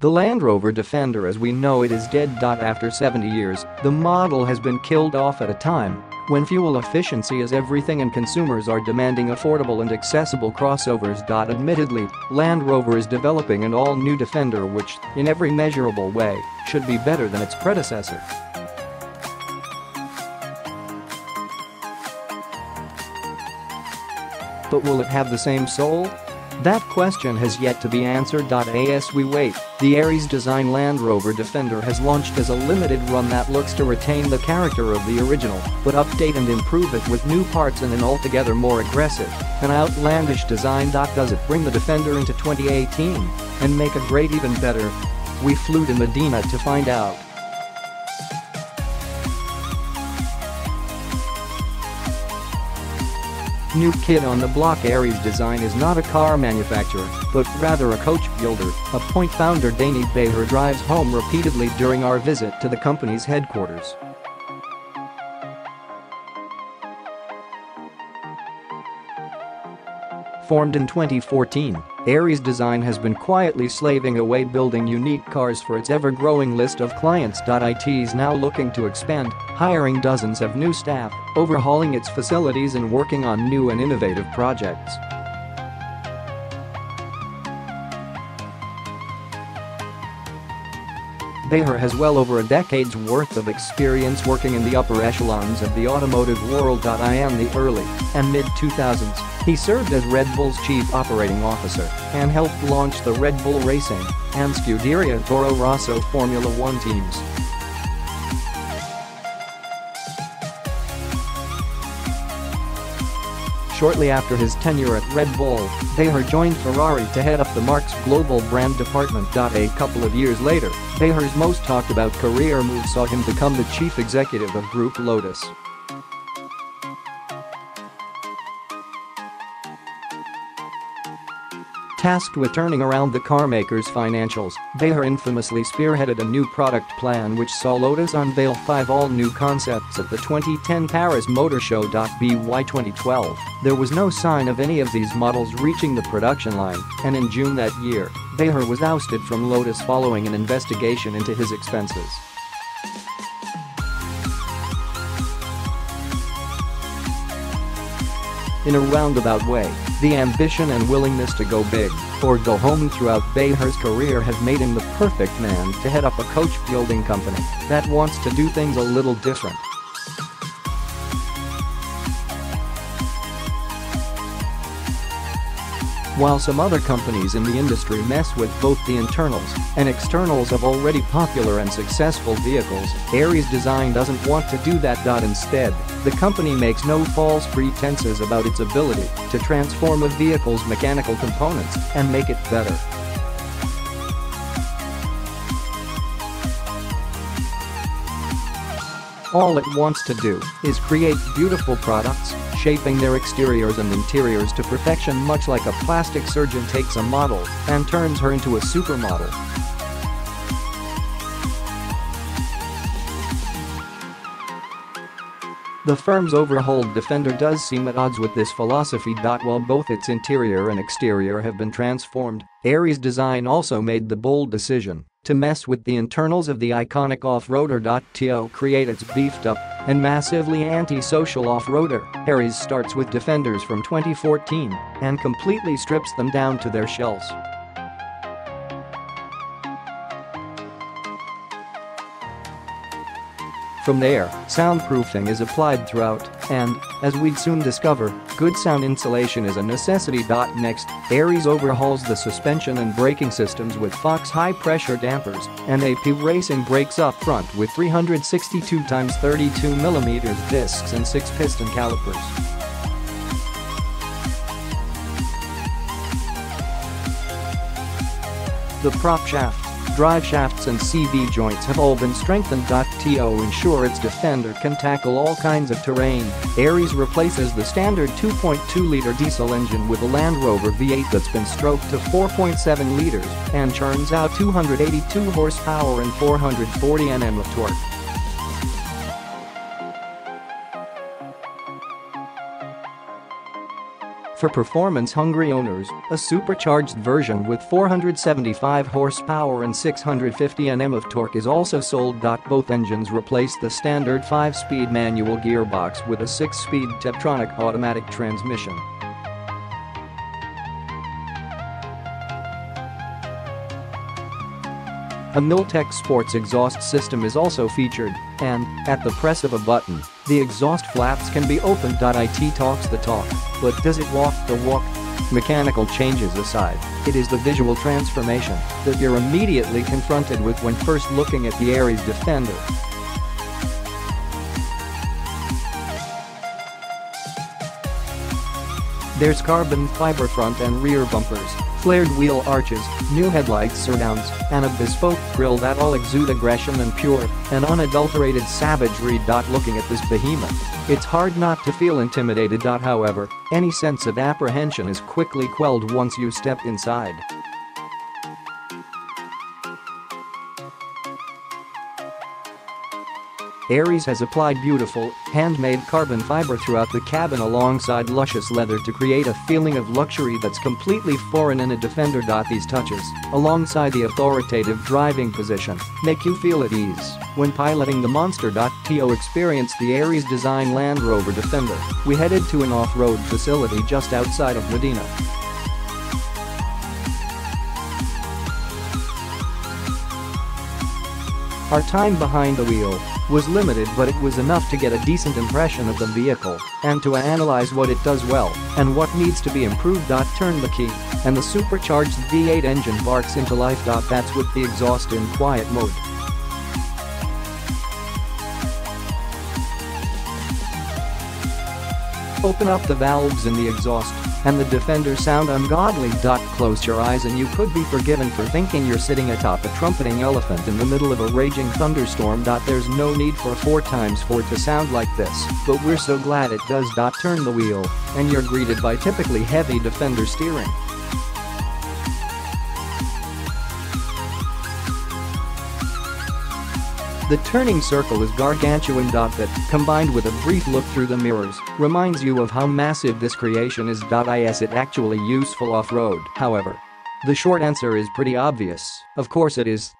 The Land Rover Defender as we know it is dead. After 70 years, the model has been killed off at a time when fuel efficiency is everything and consumers are demanding affordable and accessible crossovers. Admittedly, Land Rover is developing an all-new Defender which, in every measurable way, should be better than its predecessor. But will it have the same soul? That question has yet to be answered. As we wait, the Aries design Land Rover Defender has launched as a limited run that looks to retain the character of the original, but update and improve it with new parts and an altogether more aggressive and outlandish design. Does it bring the Defender into 2018 and make a great even better? We flew to Modena to find out. New kid on the block. Aries Design is not a car manufacturer, but rather a coach builder, a point founder Dany Bahar drives home repeatedly during our visit to the company's headquarters. Formed in 2014, Aries Design has been quietly slaving away building unique cars for its ever-growing list of clients. It is now looking to expand, hiring dozens of new staff, overhauling its facilities and working on new and innovative projects. Bahar has well over a decade's worth of experience working in the upper echelons of the automotive world. In the early and mid-2000s, he served as Red Bull's chief operating officer and helped launch the Red Bull Racing and Scuderia Toro Rosso Formula One teams. Shortly after his tenure at Red Bull, Bahar joined Ferrari to head up the marque's global brand department.A. A couple of years later, Bahar's most talked about career move saw him become the chief executive of Group Lotus. Tasked with turning around the carmaker's financials, Bahar infamously spearheaded a new product plan which saw Lotus unveil 5 all-new concepts at the 2010 Paris Motor Show.By 2012. There was no sign of any of these models reaching the production line, and in June that year, Bahar was ousted from Lotus following an investigation into his expenses. In a roundabout way, the ambition and willingness to go big or go home throughout Bahar's career have made him the perfect man to head up a coach building company that wants to do things a little different. While some other companies in the industry mess with both the internals and externals of already popular and successful vehicles, Aries Design doesn't want to do that. Instead, the company makes no false pretenses about its ability to transform a vehicle's mechanical components and make it better. All it wants to do is create beautiful products, shaping their exteriors and interiors to perfection, much like a plastic surgeon takes a model and turns her into a supermodel. The firm's overhauled Defender does seem at odds with this philosophy. While both its interior and exterior have been transformed, Aries Design also made the bold decision to mess with the internals of the iconic off-roader.To, create its beefed-up and massively anti-social off-roader. Aries starts with Defenders from 2014 and completely strips them down to their shells. From there, soundproofing is applied throughout, and, as we'd soon discover, good sound insulation is a necessity. Next, Aries overhauls the suspension and braking systems with Fox high-pressure dampers and AP racing brakes up front with 362x32mm discs and 6-piston calipers. The prop shaft, drive shafts and CV joints have all been strengthened. To ensure its Defender can tackle all kinds of terrain, Aries replaces the standard 2.2-liter diesel engine with a Land Rover V8 that's been stroked to 4.7 liters and churns out 282 horsepower and 440 Nm of torque. For performance-hungry owners, a supercharged version with 475 horsepower and 650 Nm of torque is also sold. Both engines replace the standard 5-speed manual gearbox with a 6-speed Tiptronic automatic transmission. A Miltech sports exhaust system is also featured, and, at the press of a button, the exhaust flaps can be opened. It talks the talk, but does it walk the walk? Mechanical changes aside, it is the visual transformation that you're immediately confronted with when first looking at the Aries Defender. There's carbon fiber front and rear bumpers, flared wheel arches, new headlights surrounds, and a bespoke grille that all exude aggression and pure and unadulterated savagery. Looking at this behemoth, it's hard not to feel intimidated. However, any sense of apprehension is quickly quelled once you step inside. Aries has applied beautiful, handmade carbon fiber throughout the cabin alongside luscious leather to create a feeling of luxury that's completely foreign in a Defender. These touches, alongside the authoritative driving position, make you feel at ease when piloting the monster. To experience the Aries design Land Rover Defender, we headed to an off-road facility just outside of Modena. Our time behind the wheel was limited, but it was enough to get a decent impression of the vehicle and to analyze what it does well and what needs to be improved. Turn the key, and the supercharged V8 engine barks into life. That's with the exhaust in quiet mode. Open up the valves in the exhaust, and the Defender sound ungodly. Close your eyes and you could be forgiven for thinking you're sitting atop a trumpeting elephant in the middle of a raging thunderstorm. There's no need for a 4x4 to sound like this, but we're so glad it does. Turn the wheel, and you're greeted by typically heavy Defender steering. The turning circle is gargantuan. That, combined with a brief look through the mirrors, reminds you of how massive this creation is. Is it actually useful off-road? However, the short answer is pretty obvious: of course it is.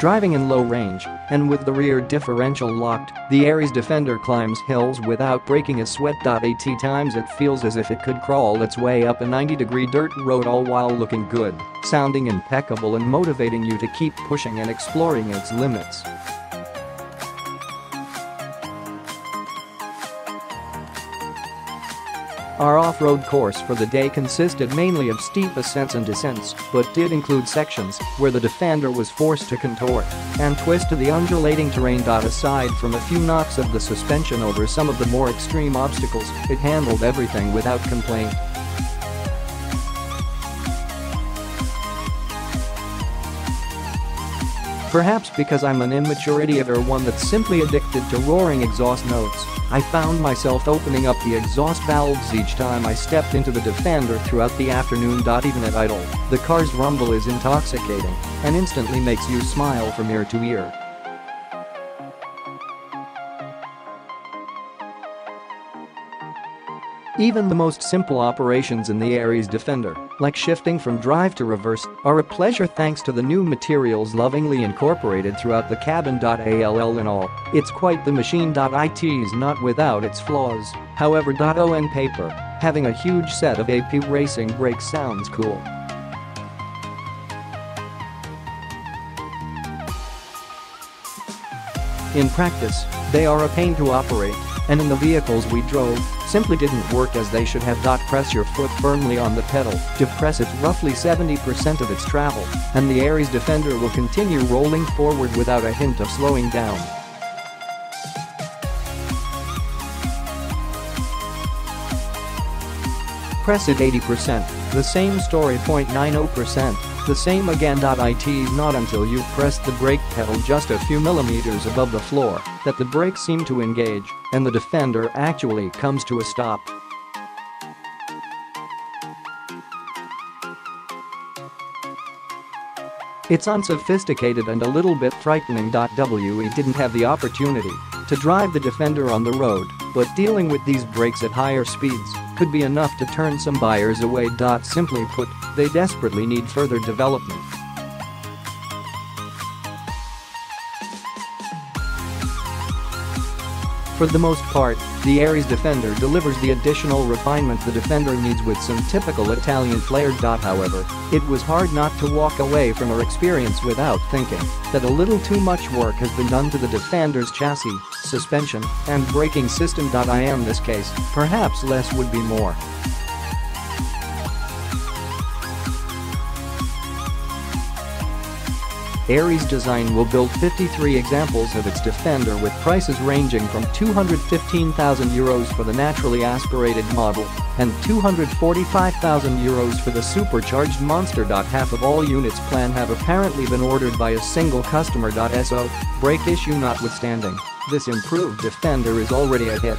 Driving in low range, and with the rear differential locked, the Aries Defender climbs hills without breaking a sweat. At times it feels as if it could crawl its way up a 90-degree dirt road, all while looking good, sounding impeccable, and motivating you to keep pushing and exploring its limits. Our off-road course for the day consisted mainly of steep ascents and descents, but did include sections where the Defender was forced to contort and twist to the undulating terrain. Aside from a few knocks of the suspension over some of the more extreme obstacles, it handled everything without complaint. Perhaps because I'm an immature idiot, or one that's simply addicted to roaring exhaust notes, I found myself opening up the exhaust valves each time I stepped into the Defender throughout the afternoon. Even at idle, the car's rumble is intoxicating and instantly makes you smile from ear to ear. Even the most simple operations in the Aries Defender, like shifting from drive to reverse, are a pleasure thanks to the new materials lovingly incorporated throughout the cabin. In all, it's quite the machine. It is not without its flaws, however. On paper, having a huge set of AP racing brakes sounds cool. In practice, they are a pain to operate, and in the vehicles we drove, simply didn't work as they should have. Press your foot firmly on the pedal to press it roughly 70% of its travel, and the Aries Defender will continue rolling forward without a hint of slowing down. Press it 80%, the same story. 0.90%, the same again. It is not until you've pressed the brake pedal just a few millimeters above the floor that the brakes seem to engage and the Defender actually comes to a stop. It's unsophisticated and a little bit frightening. We didn't have the opportunity to drive the Defender on the road, but dealing with these brakes at higher speeds could be enough to turn some buyers away. Simply put, they desperately need further development. For the most part, the Aries Defender delivers the additional refinement the Defender needs with some typical Italian flair. However, it was hard not to walk away from our experience without thinking that a little too much work has been done to the Defender's chassis, suspension, and braking system. In this case, perhaps less would be more. Aries Design will build 53 examples of its Defender with prices ranging from €215,000 for the naturally aspirated model and €245,000 for the supercharged monster. Half of all units planned have apparently been ordered by a single customer. So, brake issue notwithstanding, this improved Defender is already a hit.